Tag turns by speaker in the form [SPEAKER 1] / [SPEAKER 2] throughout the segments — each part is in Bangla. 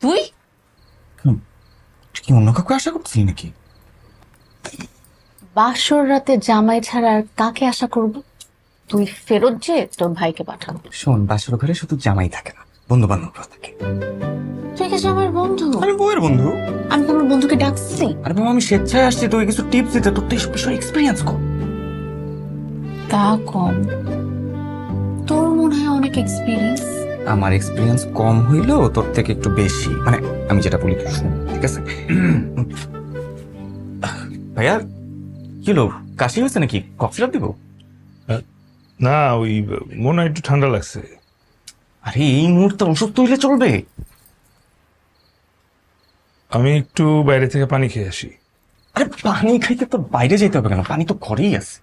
[SPEAKER 1] তুই
[SPEAKER 2] তুই কি অন্য কাউকে আশা করছিলি নাকি?
[SPEAKER 1] বাসর রাতে জামাই ছাড়া আর কাকে আশা করব? তুই ফেরত যে তোর ভাইকে পাঠাবো।
[SPEAKER 2] শোন, বাসর ঘরে শুধু জামাই থাকে না, বন্ধু বান্ধবরা থাকে।
[SPEAKER 1] তুই কি আমার বন্ধু?
[SPEAKER 2] আমি বউয়ের বন্ধু।
[SPEAKER 1] আমি তোমার বন্ধুকে ডাকছি।
[SPEAKER 2] আরে বাবা, আমি স্বেচ্ছায় আসছি তোকে কিছু টিপস দিতে, তোর তো এইসব বিষয়ে এক্সপিরিয়েন্স কম।
[SPEAKER 1] তা কম, তোর মনে হয় অনেক এক্সপিরিয়েন্স।
[SPEAKER 2] আমার এক্সপিরিয়েন্স কম হইলেও তোর থেকে একটু বেশি, মানে আমি যেটা বলি শোন, ঠিক আছে? ভাইয়া, কি হলো, কাশি হয়েছে নাকি? কফ সিরাপ দিব?
[SPEAKER 3] না, ওই মনে হয় একটু ঠান্ডা লাগছে।
[SPEAKER 2] আরে এই মুহূর্তে অসুস্থ হইলে চলবে?
[SPEAKER 3] আমি একটু বাইরে থেকে পানি খেয়ে আসি।
[SPEAKER 2] আরে পানি খাইতে তো বাইরে যেতে হবে কেন? পানি তো ঘরেই আছে।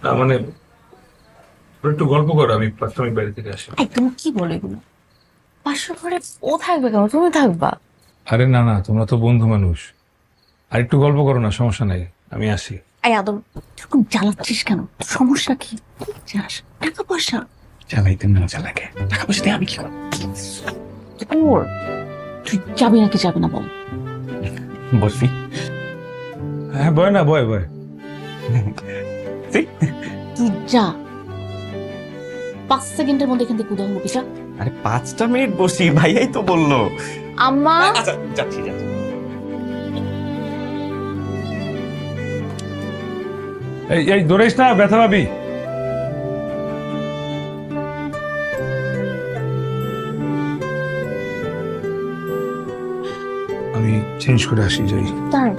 [SPEAKER 3] না মানে ওরা একটু গল্প করো, আমি প্রাথমিক বাইরে থেকে আসি।
[SPEAKER 1] একদম কি বলে এগুলো? বাসর ঘরে ও থাকবে কেন, তুমি থাকবা?
[SPEAKER 3] আরে না না, তোমরা তো বন্ধু মানুষ, আর একটু গল্প করো না, সমস্যা নাই, আমি আসি।
[SPEAKER 1] এই আদম, এরকম জ্বালাচ্ছিস কেন? সমস্যা কি? কি চাস? টাকা পয়সা?
[SPEAKER 2] চালাইতে মজা লাগে, টাকা পয়সা দিয়ে আমি কি করবো?
[SPEAKER 1] ওর, তুই যাবি নাকি যাবি না বল?
[SPEAKER 2] বলবি?
[SPEAKER 3] হ্যাঁ, বয় না, বয় বয়।
[SPEAKER 1] তুই যা, 5 সেকেন্ডের মধ্যে এখান থেকে উদাহরণ দিবি, যা।
[SPEAKER 2] আরে 5টা মিনিট বসি, ভাইয়াই তো বললো।
[SPEAKER 1] আম্মা,
[SPEAKER 2] আচ্ছা, যাচ্ছি যাচ্ছি।
[SPEAKER 3] এই এই দৌড়াইস না, ব্যথা পাবি। আমি চেঞ্জ করে আসি, যাই।
[SPEAKER 1] দাঁড়ান।